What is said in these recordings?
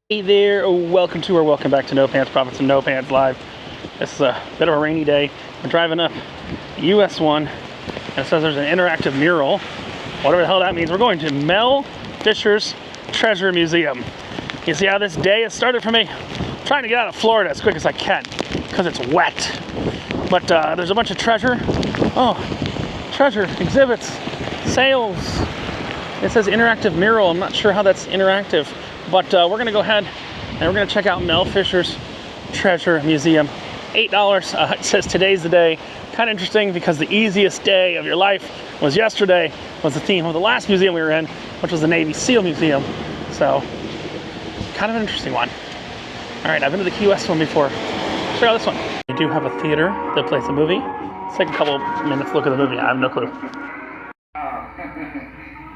Hey there, welcome to or welcome back to No Pants Profits and No Pants Live. This is a bit of a rainy day. We're driving up US 1 and it says there's an interactive mural. Whatever the hell that means. We're going to Mel Fisher's Treasure Museum. You see how this day has started for me? I'm trying to get out of Florida as quick as I can because it's wet. But there's a bunch of treasure. Oh, treasure, exhibits, sales. It says interactive mural. I'm not sure how that's interactive. But we're going to go ahead and we're going to check out Mel Fisher's Treasure Museum. $8. It says today's the day. Kind of interesting because the easiest day of your life was yesterday, was the theme of the last museum we were in, which was the Navy SEAL Museum. So, kind of an interesting one. All right, I've been to the Key West one before. Check out this one. We do have a theater that plays a movie. Let's take a couple minutes to look at the movie. I have no clue.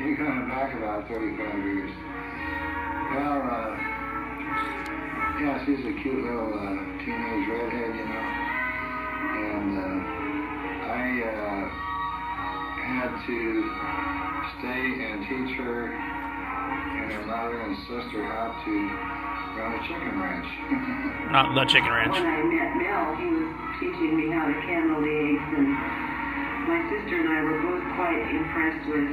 You're going back about 35 years. Well, yeah, she's a cute little teenage redhead, you know, and I had to stay and teach her and her mother and sister how to run a chicken ranch. Not the chicken ranch. When I met Mel, he was teaching me how to candle the eggs, and my sister and I were both quite impressed with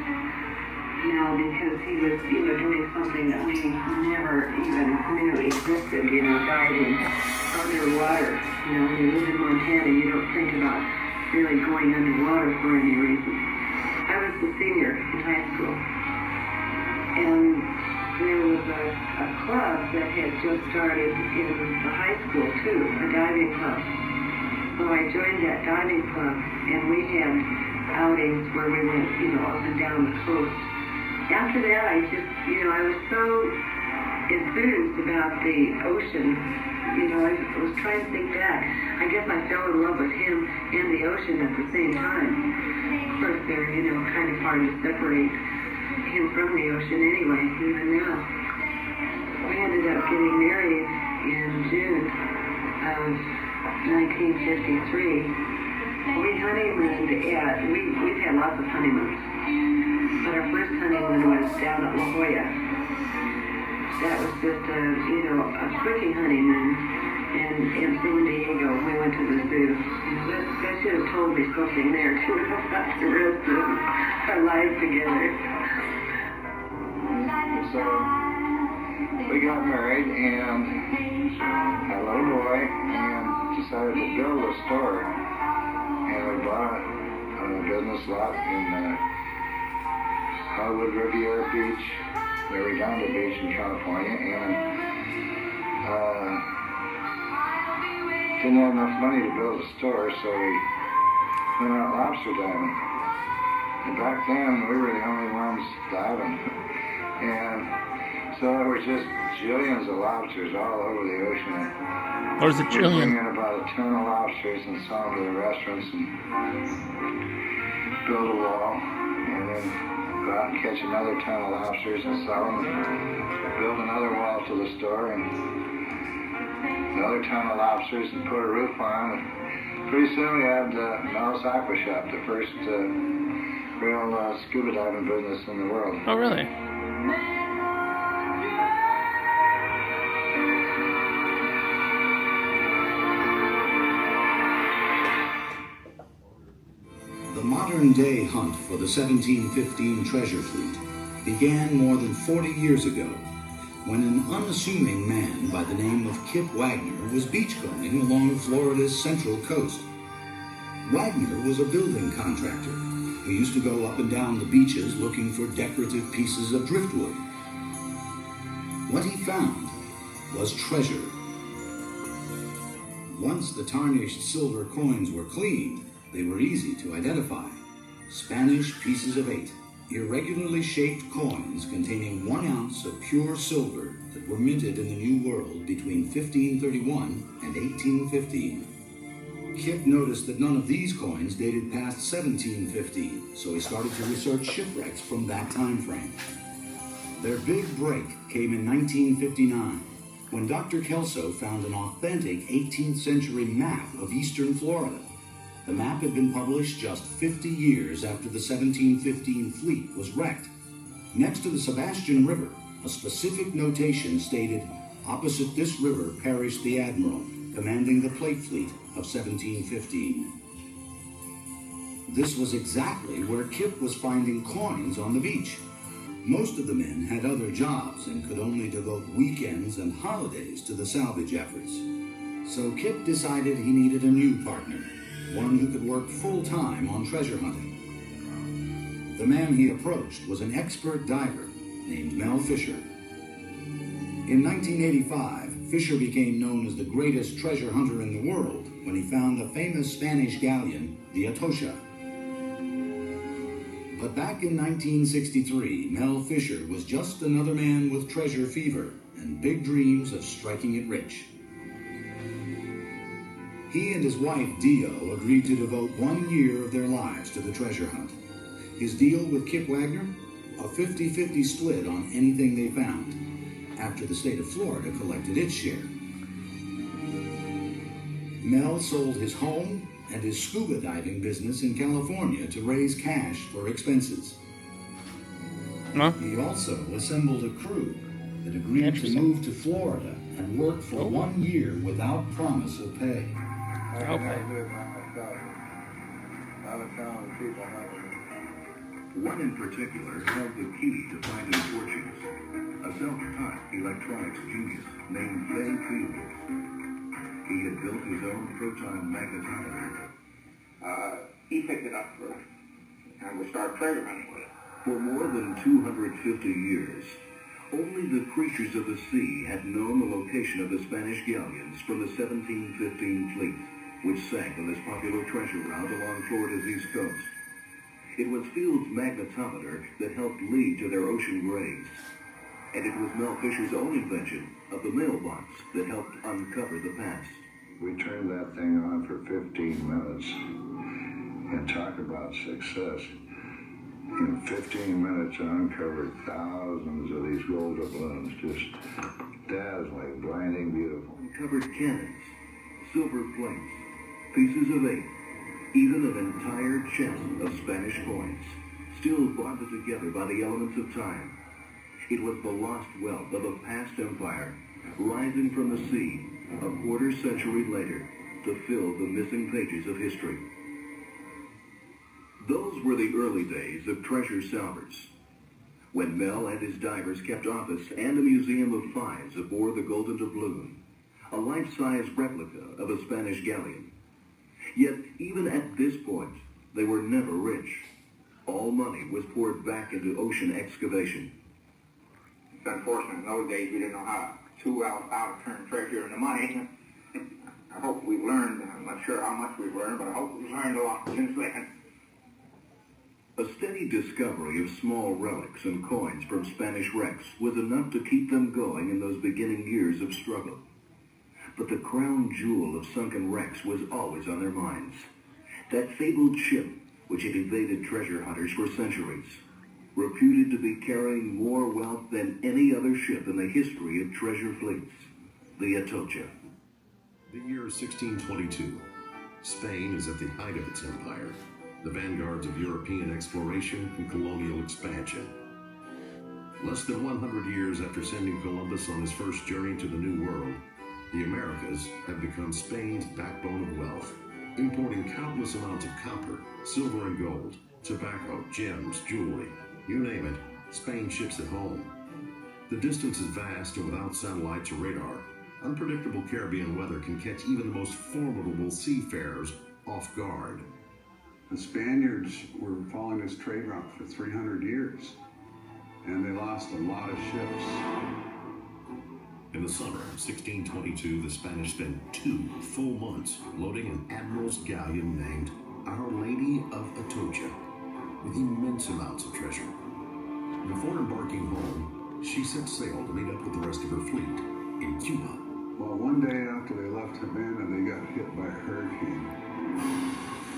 Mel because he was, doing something that we never even knew existed, diving underwater. When you live in Montana, you don't think about really going underwater for any reason. I was the senior in high school, and there was a club that had just started in the high school too, a diving club. So I joined that diving club, and we had outings where we went, up and down the coast. After that, I just, I was so enthused about the ocean. I was trying to think back. I guess I fell in love with him and the ocean at the same time. Of course, they're, kind of hard to separate him from the ocean anyway, even now. We ended up getting married in June of 1953. We honeymooned we've had lots of honeymoons. But our first honeymoon was down at La Jolla. That was just a quickie honeymoon. And in San Diego, we went to the zoo. That should have told me something there, too, about the rest of our lives together. So, we got married and had a little boy and decided to build a store. And we bought a business lot in Hollywood Riviera Beach, Redondo Beach in California, and didn't have enough money to build a store, so we went out lobster diving. And back then, we were the only ones diving. And so there were just jillions of lobsters all over the ocean. What is a jillion? We bring in about a ton of lobsters and sell them to the restaurants and build a wall, and then go out and catch another ton of lobsters and sell them, build another wall to the store, and another ton of lobsters and put a roof on. And pretty soon we had Mel's Aqua Shop, the first real scuba diving business in the world. Oh, really? The modern-day hunt for the 1715 treasure fleet began more than 40 years ago when an unassuming man by the name of Kip Wagner was beachcombing along Florida's central coast. Wagner was a building contractor who used to go up and down the beaches looking for decorative pieces of driftwood. What he found was treasure. Once the tarnished silver coins were cleaned, they were easy to identify. Spanish pieces of 8, irregularly shaped coins containing 1 ounce of pure silver that were minted in the New World between 1531 and 1815. Kip noticed that none of these coins dated past 1715, so he started to research shipwrecks from that time frame. Their big break came in 1959, when Dr. Kelso found an authentic 18th century map of eastern Florida. The map had been published just 50 years after the 1715 fleet was wrecked. Next to the Sebastian River, a specific notation stated, Opposite this river perished the admiral, commanding the plate fleet of 1715. This was exactly where Kip was finding coins on the beach. Most of the men had other jobs and could only devote weekends and holidays to the salvage efforts. So Kip decided he needed a new partner, one who could work full-time on treasure hunting. The man he approached was an expert diver named Mel Fisher. In 1985, Fisher became known as the greatest treasure hunter in the world when he found the famous Spanish galleon, the Atocha. But back in 1963, Mel Fisher was just another man with treasure fever and big dreams of striking it rich. He and his wife, Dio, agreed to devote 1 year of their lives to the treasure hunt. His deal with Kip Wagner? A 50-50 split on anything they found, after the state of Florida collected its share. Mel sold his home and his scuba diving business in California to raise cash for expenses. Huh? He also assembled a crew that agreed to move to Florida and work for 1 year without promise of pay. I can't do it by myself. I was telling the people how to. One in particular held the key to finding fortunes. A self-taught electronics genius named Mel Fisher. He had built his own proton magnetometer. He picked it up first, and we started treasure hunting with it. For more than 250 years, only the creatures of the sea had known the location of the Spanish galleons from the 1715 fleet, which sank on this popular treasure route along Florida's east coast. It was Field's magnetometer that helped lead to their ocean graves. And it was Mel Fisher's own invention of the mailbox that helped uncover the past. We turned that thing on for 15 minutes, and talk about success. In 15 minutes, I uncovered thousands of these gold doubloons, just dazzling, blinding, beautiful. Uncovered cannons, silver plates, pieces of eight, even an entire chest of Spanish coins, still bonded together by the elements of time. It was the lost wealth of a past empire, rising from the sea a quarter century later to fill the missing pages of history. Those were the early days of treasure salvers, when Mel and his divers kept office and a museum of finds aboard the Golden Doubloon, a life-size replica of a Spanish galleon. Yet, even at this point, they were never rich. All money was poured back into ocean excavation. It's unfortunate in those days we didn't know how to turn treasure into money. I hope we've learned. I'm not sure how much we've learned, but I hope we've learned a lot since then. A steady discovery of small relics and coins from Spanish wrecks was enough to keep them going in those beginning years of struggle. But the crown jewel of sunken wrecks was always on their minds. That fabled ship which had evaded treasure hunters for centuries, reputed to be carrying more wealth than any other ship in the history of treasure fleets, the Atocha. The year 1622. Spain is at the height of its empire, the vanguards of European exploration and colonial expansion. Less than 100 years after sending Columbus on his first journey to the New World, the Americas have become Spain's backbone of wealth, importing countless amounts of copper, silver and gold, tobacco, gems, jewelry, you name it, Spain ships it home. The distance is vast, and without satellites or radar, unpredictable Caribbean weather can catch even the most formidable seafarers off guard. The Spaniards were following this trade route for 300 years, and they lost a lot of ships. In the summer of 1622, the Spanish spent 2 full months loading an admiral's galleon named Our Lady of Atocha with immense amounts of treasure. Before embarking home, she set sail to meet up with the rest of her fleet in Cuba. Well, one day after they left Havana, they got hit by a hurricane.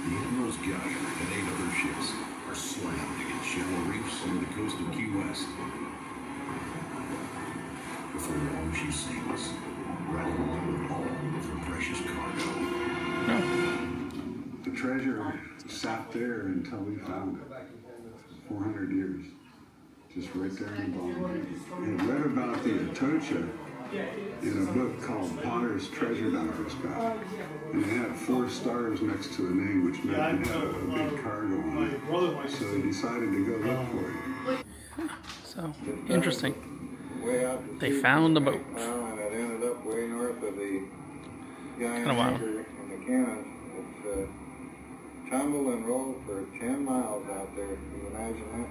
The admiral's galleon and 8 other ships are slammed against shallow reefs near the coast of Key West. Before long, she sinks, right along with all of her precious cargo. The treasure sat there until we found it. 400 years. just right there in the bottom. And I read about the Atocha in a book called Potter's Treasure Divers Guide. And it had 4 stars next to the name, which meant it had a big cargo on it. So they decided to go look for it. So, interesting. Way out to They sea found the from boat. Jamestown, and it ended up way north of the galleon Kinda wild. anchor in the cannons. It's tumbled and rolled for 10 miles out there. Can you imagine that?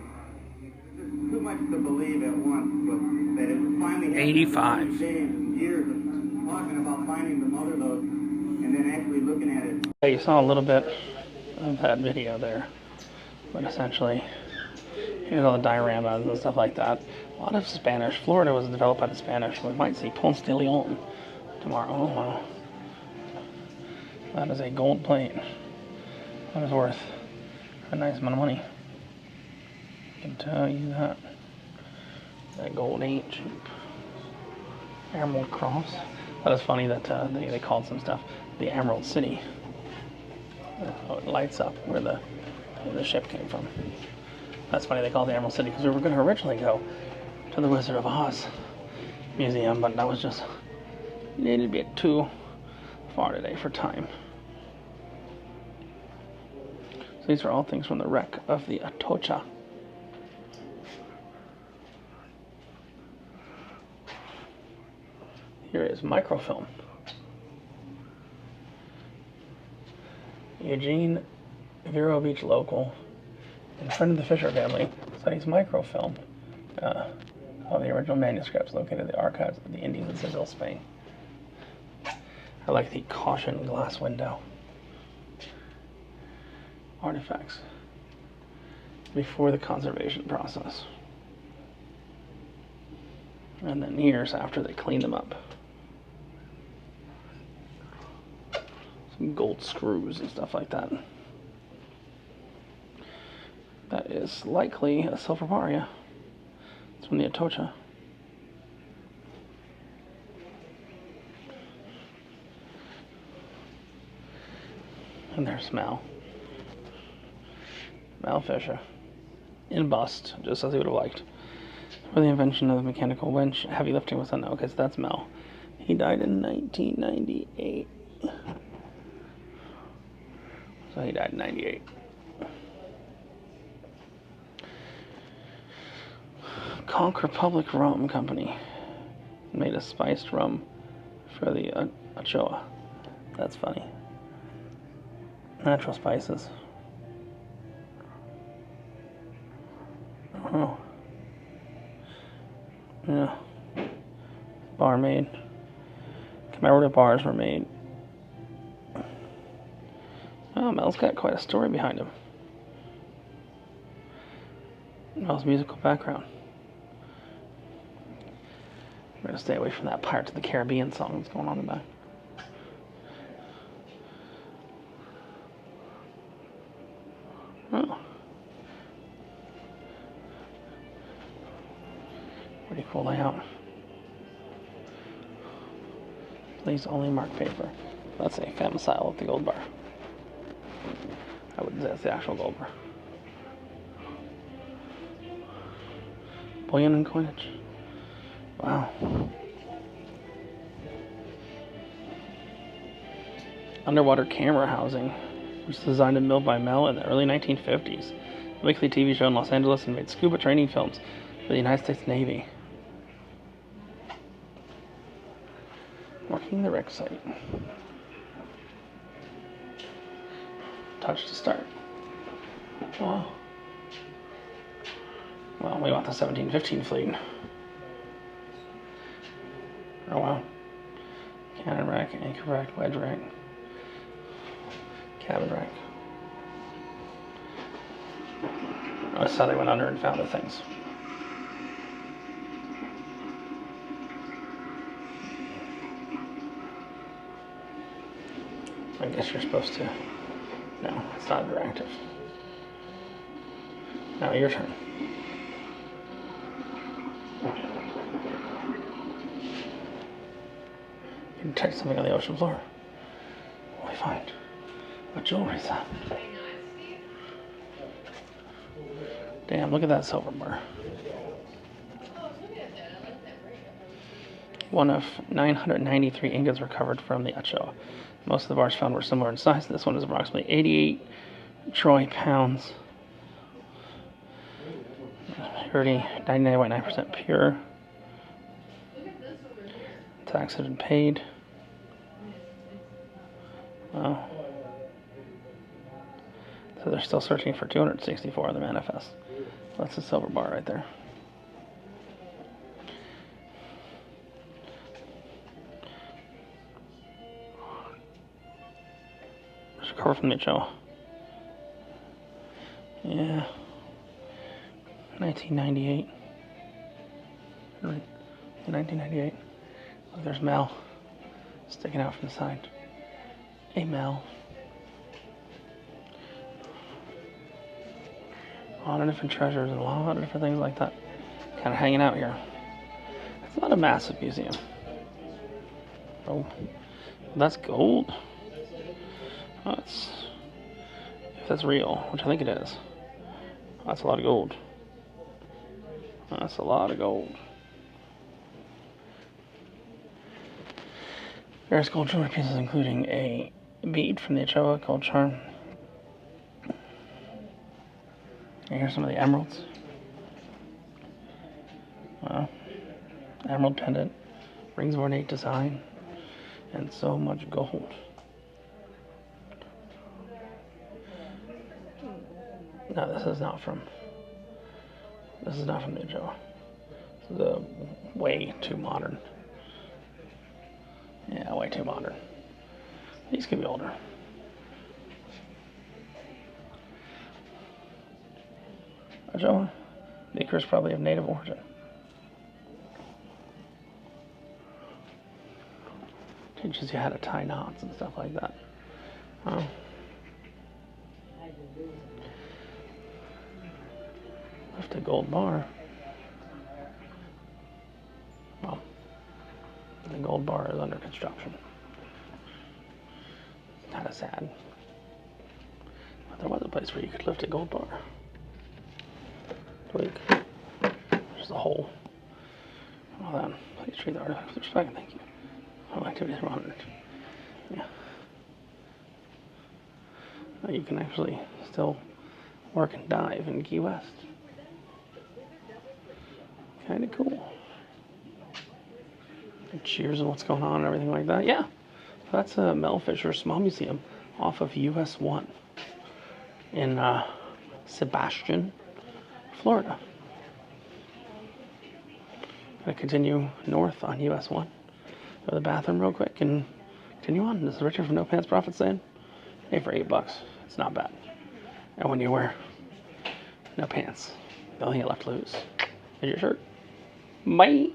There's too much to believe at once, but that it finally 85. days and years of talking about finding the mother lode and then actually looking at it. Yeah, you saw a little bit of that video there, but essentially, here's all the dioramas and stuff like that. A lot of Spanish. Florida was developed by the Spanish. We might see Ponce de Leon tomorrow. Oh, wow. That is a gold plate. That is worth a nice amount of money. I can tell you that. That gold ain't cheap. Emerald Cross. That is funny that they called some stuff the Emerald City. Oh, it lights up where the ship came from. That's funny they called it the Emerald City because we were going to originally go to the Wizard of Oz museum, but that was just needed to be too far today for time. So these are all things from the wreck of the Atocha. Here is microfilm. Eugene, Vero Beach local, and friend of the Fisher family, studies microfilm of the original manuscripts located in the archives of the Indies in Seville, Spain. I like the caution glass window. Artifacts before the conservation process. And then years after they cleaned them up. Some gold screws and stuff like that. That is likely a silver bar, yeah. It's from the Atocha. And there's Mel. Mel Fisher. In bust, just as he would have liked. For the invention of the mechanical winch, heavy lifting was unknown. Okay, so that's Mel. He died in 1998. So he died in 98. Conch Republic Rum Company made a spiced rum for the Ochoa. That's funny. Natural spices. Oh. Yeah. Bar made. Commemorative bars were made. Oh, Mel's got quite a story behind him. Mel's musical background. We're going to stay away from that Pirates of the Caribbean song that's going on in the back. Oh. Pretty cool layout. Please only mark paper. That's a femicide with the gold bar. I wouldn't say it's the actual gold bar. Bullion and coinage. Wow. Underwater camera housing, which was designed and built by Mel in the early 1950s. A weekly TV show in Los Angeles and made scuba training films for the United States Navy. Marking the wreck site. Touch to start. Wow. Well, we want the 1715 fleet. Oh wow. Cannon rack, anchor rack, wedge rack, cabin rack. Oh, that's how they went under and found the things. I guess you're supposed to. No, it's not interactive. Now your turn. You can detect something on the ocean floor. What do we find? What jewelry is that? Damn, look at that silver bar. One of 993 ingots recovered from the Atocha. Most of the bars found were similar in size. This one is approximately 88 troy pounds. Purity, 99.9% pure. Tax had been paid. Wow. So they're still searching for 264 of the manifest. That's a silver bar right there. Recover from the Atocha. Yeah. 1998. 1998. Look, there's Mel sticking out from the side. Hey, Mel. A lot of different treasures and a lot of different things like that kind of hanging out here. It's not a massive museum. Oh, that's gold. Oh, if that's real, which I think it is, that's a lot of gold. That's a lot of gold. Various gold jewelry pieces, including a bead from the Atocha, gold charm. And here's some of the emeralds. Wow. Emerald pendant, rings of ornate design, and so much gold. No, this is not from the Atocha. This is way too modern. Yeah, way too modern. These could be older. Atocha, the acre is probably of native origin. Teaches you how to tie knots and stuff like that. Left a gold bar. Well, the gold bar is under construction. Kind of sad. But there was a place where you could lift a gold bar. Twig. There's the hole. Well then, please treat the artifact with respect. Thank you. All activities are monitored. Yeah. Now you can actually still work and dive in Key West. Kind of cool. And cheers and what's going on and everything like that. Yeah. That's a Mel Fisher Small Museum off of US 1 in Sebastian, Florida. Gonna continue north on US 1. Go to the bathroom real quick and continue on. This is Richard from No Pants Profit saying, hey, for $8, it's not bad. And when you wear no pants, the only thing you left to lose is your shirt. Bye.